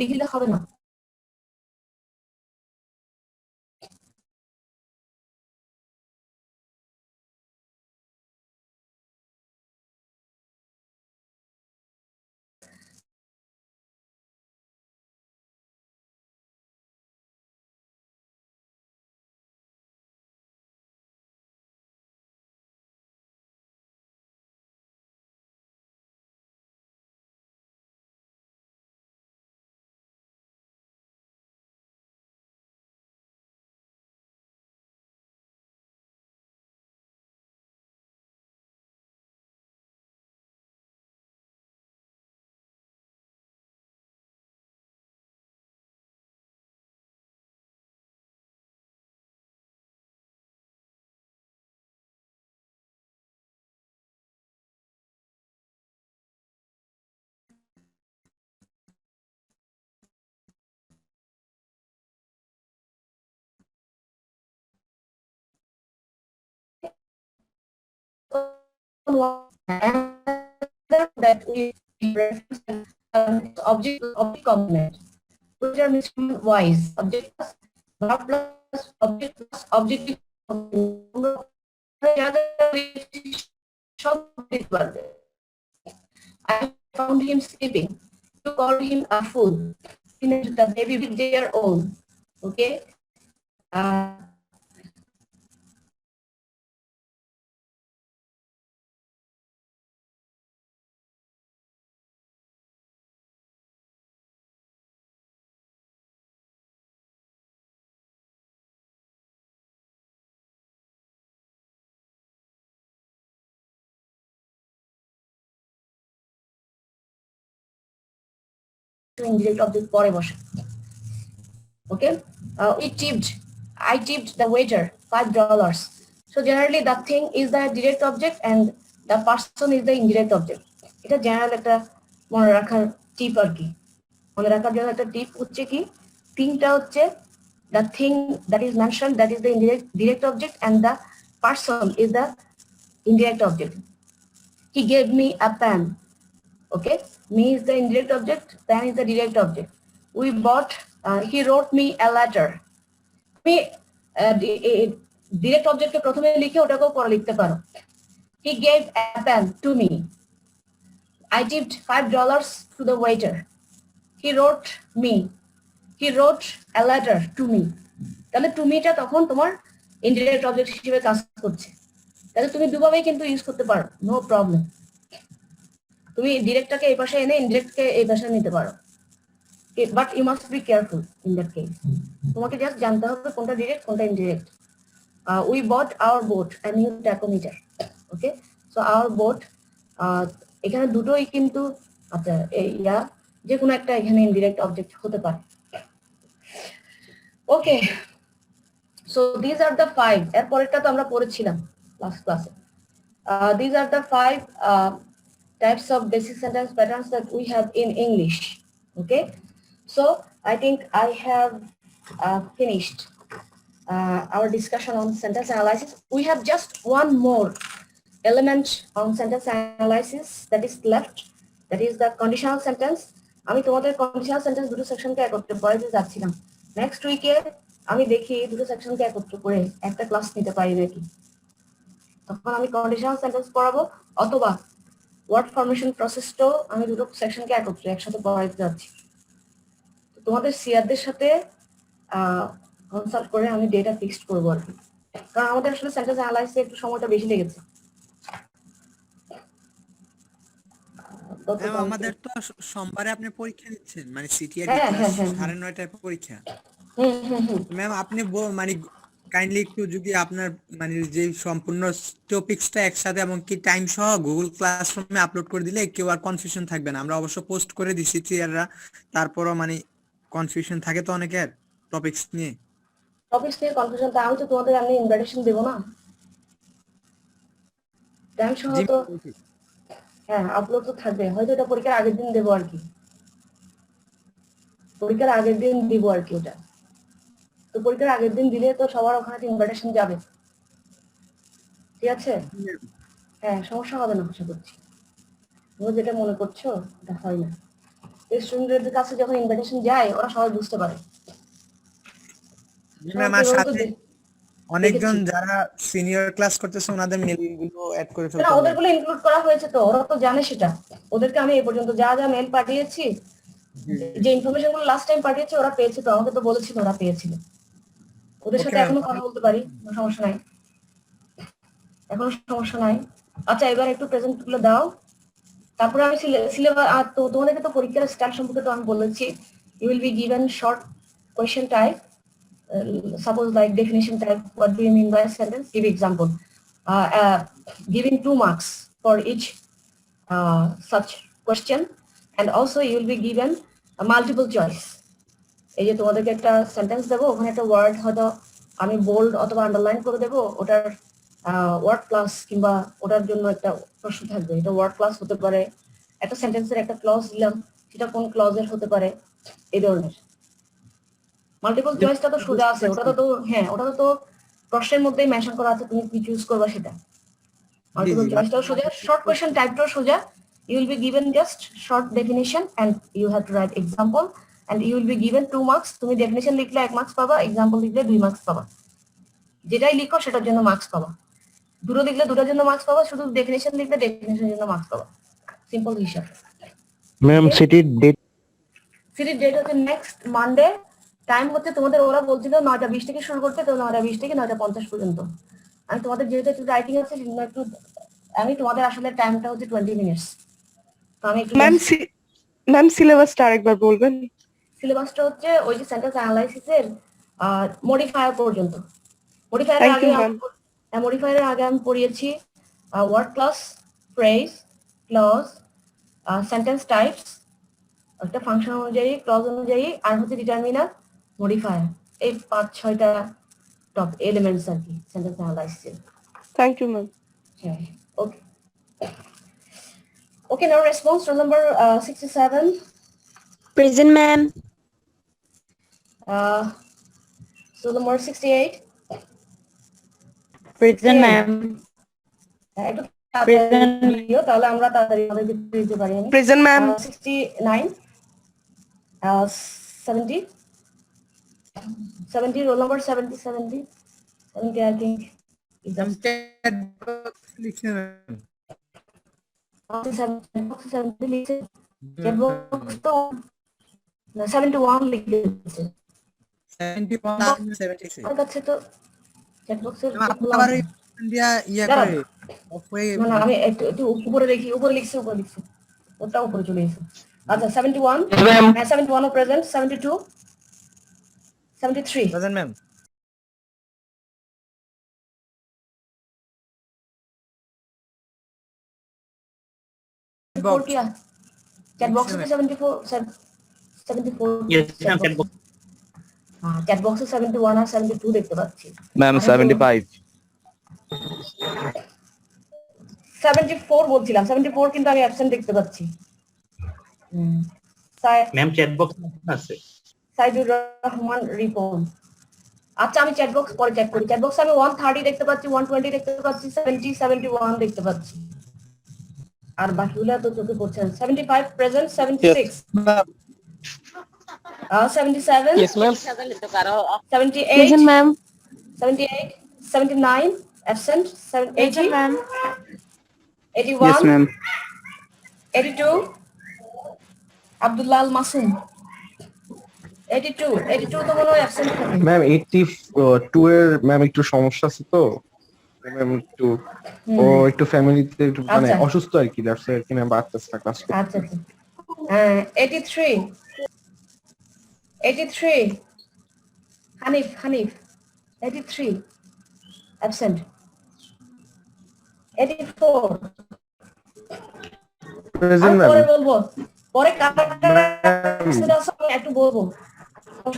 লিখলে হবে না। That we reference object complement, which are mixed wise. Object plus verb plus object plus objective complement. I found him sleeping. You called him a fool. The baby with their own. Okay. Indirect object পরে বসে। Okay, I tipped the waiter $5. So generally the thing is the direct object and the person is the indirect object. এটা general একটা মনে রাখার টিপ আর কি। মনে রাখার জন্য একটা টিপ হচ্ছে কি, থিংটা হচ্ছে the thing that is mentioned, that is the direct object, and the person is the indirect object. He gave me a pen. Okay, me is the indirect object, pen is the direct object. We bought, he wrote me a letter. Me direct object কে প্রথমে লিখে ওটাকেও পরে লিখতে পারো। He gave a pen to me. I tipped $5 to the waiter. He wrote a letter to me. তাহলে to me টা তখন তোমার indirect object হিসেবে কাজ করছে। তাহলে তুমি দুভাবেই কিন্তু ইউজ করতে পারো, নো প্রবলেম। তুমি ডিরেক্টটাকে এই পাশে এনে ইনডিরেক্টকে এই পাশে নিতে পারো, but you must be careful in that case. তোমাকে জাস্ট জানতে হবে কোনটা ডিরেক্ট কোনটা indirect. We bought our boat a new tachometer. Okay, so our boat, এখানে দুটোই কিন্তু আচ্ছা ইয়া যে কোনো একটা এখানে ইনডিরেক্ট অবজেক্ট হতে পারে। ওকে, সো দিস আর দ্য 5, এর পরেরটা তো আমরা পড়েছিলাম লাস্ট ক্লাসে। These are the 5 types of basic sentence patterns that we have in English. Okay, so I think I have finished our discussion on sentence analysis. We have just one more element on sentence analysis that is left, that is the conditional sentence. আমি তোমাদের conditional sentence দুটো সেকশনকে একত্রে পড়াইতে যাচ্ছিলাম। Next উইকে আমি দেখি দুটো সেকশনকে একত্র করে একটা ক্লাস নিতে পারি নাকি, তখন আমি কন্ডিশনাল সেন্টেন্স পড়াবো, অথবা ওয়ার্ড ফরমেশন প্রসেসটাও আমি দুটো সেকশনকে একত্রে একসাথে পড়াইতে যাচ্ছি। তো তোমাদের সিআরদের সাথে কনসাল্ট করে আমি ডেটা ফিক্সড করবো আর কি, কারণ আমাদের আসলে সেন্টেন্স অ্যানালাইসিসে একটু সময়টা বেশি লেগেছে। ম্যাম আমাদের তো সোমবারে আপনি পরীক্ষা নিচ্ছেন, মানে সিটিআর হ্যাঁ, ক্লাস হ্যাঁ, হ্যাঁ। 9:30টায় পরীক্ষা। হুম। ম্যাম আপনি মানে কাইন্ডলি একটু যদি আপনার মানে যে সম্পূর্ণ টপিকসটা একসাথে এবং কি টাইম সহ গুগল ক্লাসরুমে আপলোড করে দিলে কেউ আর কনফিউশন থাকবে না। আমরা অবশ্য পোস্ট করে দিছি টিয়াররা, তারপরও মানে কনফিউশন থাকে তো অনেকের টপিকস নিয়ে। টপিকস নিয়ে কনফিউশন, তা আমি তো তোমাদের আমি ইনভাইটেশন দেবো না, টাইম সহ জি, তো। হ্যাঁ, আপলোড তো থাকবে, হয়তো এটা পরীক্ষার আগের দিন দেবো আর কি, পরীক্ষার আগের দিন দিব আর কি ওটা। তো পরীক্ষার আগের দিন দিলে তো সবার ওখানে ইনভাইটেশন যাবে, ঠিক আছে? হ্যাঁ, সমস্যা হবে না আশা করছি। তোমরা যেটা মনে করছো এটা হয় না, স্টুডেন্টদের কাছে যখন ইনভাইটেশন যায় ওরা সবাই বুঝতে পারে। ম্যাম আমার সাথে অনেকজন যারা সিনিয়র ক্লাস করতেছে ওনাদের মেলগুলো অ্যাড করে না, ফেলতে হবে। ওদেরগুলো ইনক্লুড করা হয়েছে তো, ওরা তো জানে সেটা। ওদেরকে আমি এই পর্যন্ত যা যা মেল পাঠিয়েছি, যে ইনফরমেশন গুলো লাস্ট টাইম পাঠিয়েছি ওরা পেয়েছে তো, আমাকে তো বলেছিল ওরা পেয়েছিল। ওদের সাথে Okay, এখনো ma'am. কথা বলতে পারি, কোনো সমস্যা নাই, এখনো সমস্যা নাই। আচ্ছা, এবার একটু প্রেজেন্ট গুলো দাও, তারপরে আমি সিলেবাস। আর তো তোমাদেরকে তো পরীক্ষার স্টাইল সম্পর্কে তো আমি বলেছি, you will be given short question type, suppose like definition type, what do you mean by a sentence, give example, giving 2 marks for each such question, and also you will be given a multiple choice. এই যে তোমাদেরকে একটা sentence দেবো, ওখানে একটা word হয়তো আমি bold অথবা আন্ডারলাইন করে দেবো, ওটার ওয়ার্ড ক্লাস কিংবা ওটার জন্য একটা প্রশ্ন থাকবে, এটা ওয়ার্ড ক্লাস হতে পারে। একটা সেন্টেন্সের একটা ক্লজ দিলাম, সেটা কোন ক্লজের হতে পারে, এই ধরনের। মাল্টিপল চয়েসটা তো সোজা আছে, ওটা তো হ্যাঁ, ওটা তো প্রশ্নের মধ্যেই মেনশন করা আছে, তুমি কি চুজ করবা সেটা। মাল্টিপল চয়েসটাও সোজা, শর্ট কোয়েশ্চেন টাইপটাও সোজা। You will be given just short definition and you have to write example, and you will be given 2 marks. তুমি ডেফিনিশন লিখলে 1 মার্কস পাবা, এক্সাম্পল লিখলে 2 মার্কস পাবা। যেটাই লিখো সেটার জন্য মার্কস পাবা। দুটো লিখলে দুটোর জন্য মার্কস পাবা, শুধু ডেফিনিশন লিখলে ডেফিনিশনের জন্য মার্কস পাবা। সিম্পল হিসাব। ম্যাম সিটির ডেট সিটির ডেট হচ্ছে নেক্সট মানডে। টাইম হচ্ছে তোমাদের, ওরা বলছিল 9:20 থেকে শুরু করতে, তো 9:20 থেকে 9:50 পর্যন্ত। আমি তোমাদের যেহেতু একটু রাইটিং আছে সেজন্য একটু, আমি তোমাদের আসলে টাইমটা হচ্ছে 20 মিনিটস। তো আমি একটু ম্যাম সিলেবাসটা আরেকবার বলবেন? সিলেবাসটা হচ্ছে ওই যে সেন্টেন্স অ্যানালাইসিসের মডিফায়ার পর্যন্ত। মডিফায়ারের আগে আমি পড়িয়েছি word class, phrase, clause, sentence types, একটা ফাংশন অনুযায়ী, ক্লজ অনুযায়ী, আর হচ্ছে ডিটারমিনার, মডিফায়ার। এই 5-6টা টপ এলিমেন্টস আর কি সেন্টেন্স অ্যানালাইসিসের। Thank you ma'am. Okay. Okay, now response roll number 67. Present ma'am. So number 68. Present ma'am. একটু তাড়াতাড়ি দিও, তাহলে আমরা তাড়াতাড়ি আমাদের দিতে পারি। Present ma'am. 69, 70, 70, roll number 70, 70, I think. Is that 70 লিখছে? Chat box তো 71 লিখছে। 71 76 আমার কাছে তো চ্যাট বক্সের আবার ইন্ডিয়া ইয়া করে না, আমি একটু উপরে দেখি, উপরে লিখছে, ওটা উপরে চলে গেছে। আচ্ছা 71, হ্যাঁ 71 ও প্রেজেন্ট, 72, 73 প্রেজেন্ট ম্যাম। চ্যাট বক্সে 74, 74 Yes, ma'am, chat box. Chat বক্সে 71 আর 72 দেখতে পাচ্ছি। ম্যাম 75 74 বলছিলাম, 74 কিন্তু আমি অ্যাবসেন্ট দেখতে পাচ্ছি। ম্যাম চ্যাট বক্স আছে। সাইদুর রহমান রিপন। আচ্ছা, আমি চ্যাট বক্স পরে চেক করি। চ্যাট বক্সে আমি 130 দেখতে পাচ্ছি, 120 দেখতে পাচ্ছি, 70, 71 দেখতে পাচ্ছি, আর বাকিগুলো তো চোখে পড়ছে না। 75 present, 76 77, Yes, ma'am. 78, Present, ma'am. 78, 79, absent, 80, ma'am. 81, Yes, ma'am. 82, Abdullah Al Masoom, 82, 82 তো মনে হয় absent থাকে। ম্যাম 82 এর ম্যাম একটু সমস্যা আছে তো ম্যাম একটু ও একটু ফ্যামিলিতে একটু মানে আচ্ছা। অসুস্থ আর কি দ্যাটস আর কি ম্যাম বাচ্চা ক্লাস করতে আচ্ছা, 83, 83, Hanif, 83, absent, 84, প্রেজেন্ট আমি ম্যাম পরে বলবো, পরে কারেক্টটা একটু বলবো।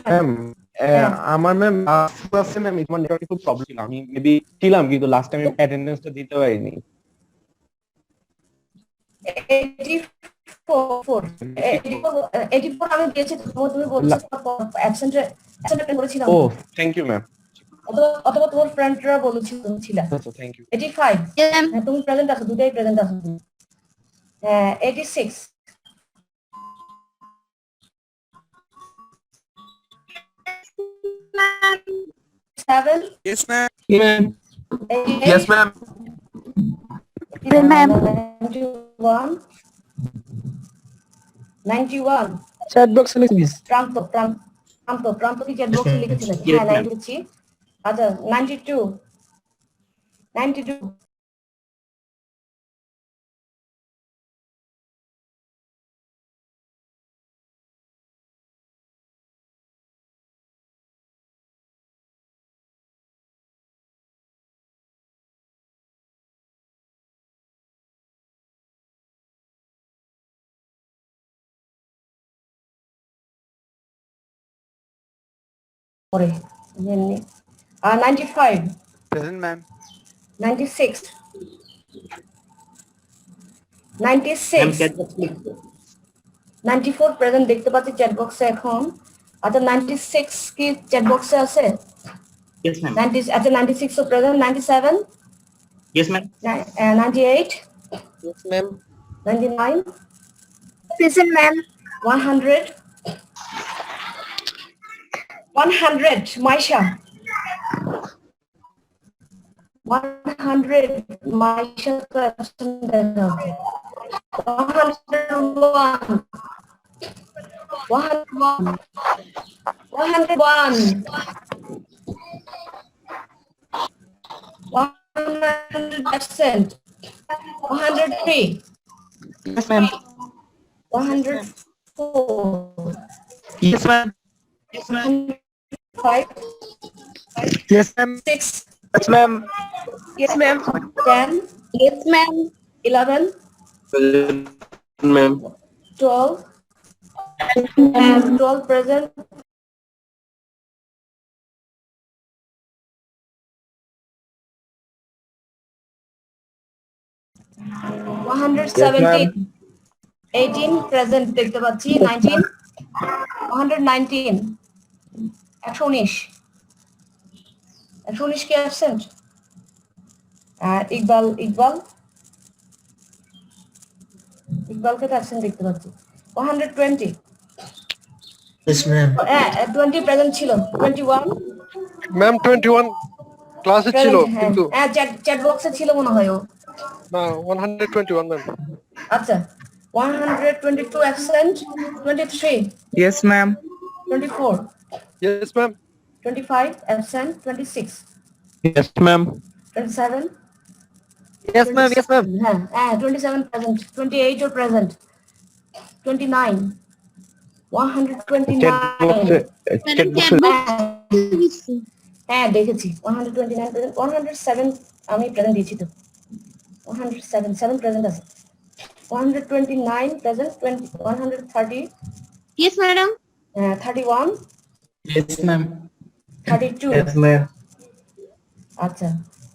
ম্যাম আমার ম্যাম ক্লাসে ম্যাম তোমার নেটওয়ার্কে খুব প্রবলেম ছিল আমি মেবি ছিলাম কিন্তু লাস্ট টাইম অ্যাটেন্ডেন্সটা দিতে পারিনি 84 আমি দিয়েছি তুমি বলছো অ্যাবসেন্ট করেছিলাম ও থ্যাংক ইউ ম্যাম অথবা তোমার ফ্রেন্ডরা বলেছিল তুমি ছিলা আচ্ছা থ্যাংক ইউ 85 হ্যাঁ তুমি প্রেজেন্ট আছো দুটাই প্রেজেন্ট আছো 86 7 Yes, ma'am. 88 Yes, ma'am. Yes, ma'am. 91 91 chat বক্সে লিখিস প্রান্ত কি চ্যাট বক্সে লিখেছিলেন হ্যাঁ 90 লিখছি আচ্ছা 92 পরে 95 present ma'am 96 ma'am 96 chat box লিখছে 94 প্রেজেন্ট দেখতে পাচ্ছি চ্যাট বক্সে এখন আচ্ছা 96 কি চ্যাট বক্সে আছে ইয়েস ম্যাম 90 আচ্ছা 96 ও present 97 yes ma'am 98 yes ma'am 99 Present, ma'am. 100 100 Maisha 100 Maisha का option देना 101 100%, 103, Yes, ma'am. 104, Yes, ma'am. 5, Yes, ma'am. 6, Yes, ma'am. Yes, ma'am. 10, Yes, ma'am. 11, ma'am 12, 12 present, one hundred seventeen, 18 present দেখতে পাচ্ছি 19, 119, 119, 119 কি absent? ইকবালকে তো absent দেখতে পাচ্ছি 120, Yes, ma'am. 20 present ছিল 21 ma'am 21 ক্লাসে ছিল present, কিন্তু হ্যাঁ চ্যাট বক্সে ছিল মনে হয় ও না 121 ম্যাম আচ্ছা 122 absent 23 Yes, ma'am. 24 yes ma'am 25 absent 26 yes ma'am 27 Yes, ma'am. Yes, ma'am. হ্যাঁ 27 present 28 or present 29 129 হ্যাঁ দেখেছি 129 present 107 আমি প্রেজেন্ট দিয়েছি তো 107 7 প্রেজেন্ট আছে 129 present 130 Yes, madam. 31 Yes, ma'am. 32 ma'am. আচ্ছা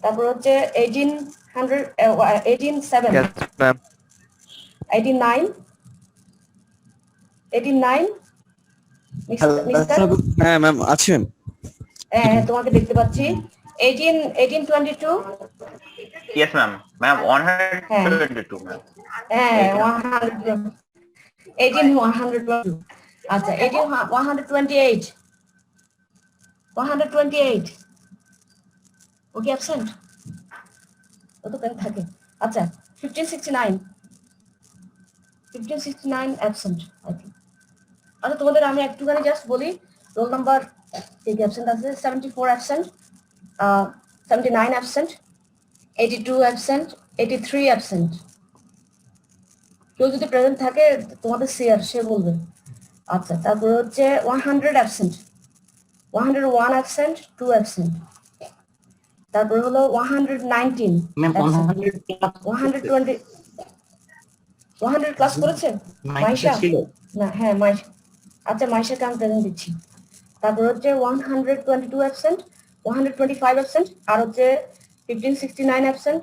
তারপর হচ্ছে 1800 187 ম্যাম 89 89 মিস্টার হ্যাঁ ম্যাম আছে ম্যাম তোমাকে দেখতে পাচ্ছি 1822 ইয়েস ম্যাম ম্যাম 122 ম্যাম হ্যাঁ 100 18 122 আচ্ছা, 128 128 ওকে অ্যাবসেন্ট কত করে থাকে আচ্ছা 1569 অ্যাবসেন্ট আই থিংক আচ্ছা তোমাদের আমি একটুখানি জাস্ট বলি রোল নাম্বার ঠিক অ্যাবসেন্ট আছে 74 অ্যাবসেন্ট 79 অ্যাবসেন্ট 82 অ্যাবসেন্ট 83 অ্যাবসেন্ট কেউ যদি প্রেজেন্ট থাকে তোমাদের সিআর সে বলবে আচ্ছা তারপরে হচ্ছে 100 অ্যাবসেন্ট 101 অ্যাবসেন্ট 2 অ্যাবসেন্ট তারপরে হলো 119 ম্যাম absent, 120 100 ক্লাস করেছে মাইশা ছিল না হ্যাঁ মাইশা আচ্ছা মাইশাকে আমি প্রেজেন্ট দিচ্ছি তারপর হচ্ছে 122 অ্যাবসেন্ট 125 অ্যাবসেন্ট আর হচ্ছে 1569 অ্যাবসেন্ট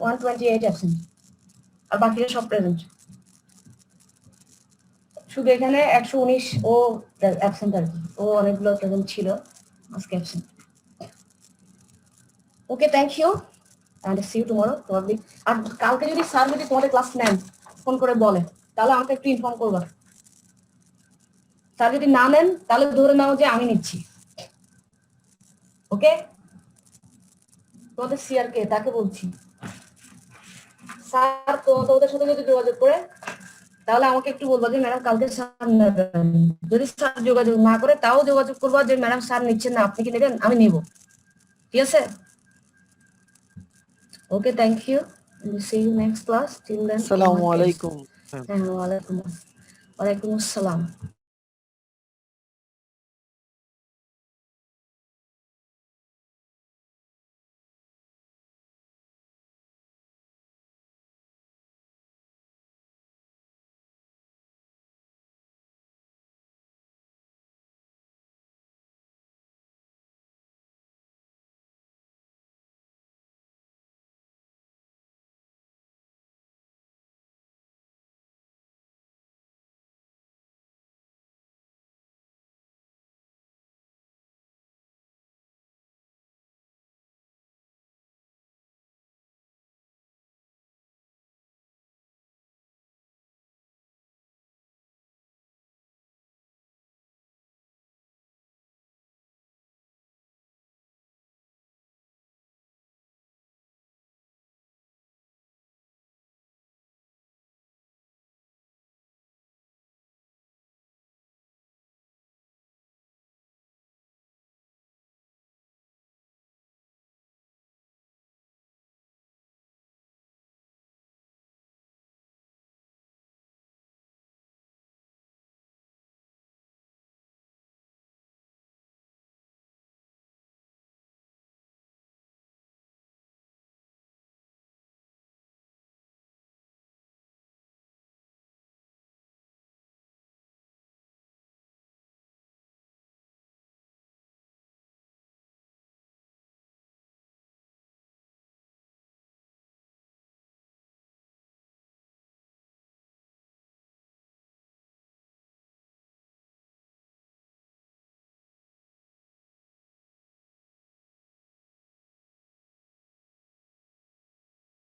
128 অ্যাবসেন্ট আর বাকিরা সব প্রেজেন্ট শুধু এখানে 119 ও অ্যাবসেন্ট আর কি ও অনেকগুলো প্রেজেন্ট ছিল আজকে absent okay thank you and see you tomorrow probably আর কালকে যদি স্যার যদি তোমাদের ক্লাস নেন ফোন করে বলে তাহলে আমাকে একটু ইনফর্ম করবা স্যার যদি না নেন তাহলে ধরে নাও যে আমি নিচ্ছি ওকে তোমাদের সিআর কে তাকে বলছি স্যার তোমাদের সাথে যদি যোগাযোগ করে তাহলে আমাকে একটু বলবা যে ম্যাডাম কালকে স্যার নেবেন যদি স্যার যোগাযোগ না করে তাও যোগাযোগ করবা যে ম্যাডাম স্যার নিচ্ছেন না আপনি কি নেবেন আমি নিব ঠিক আছে okay thank you see you next class till then আসসালামু আলাইকুম ওয়ালাইকুম আসসালাম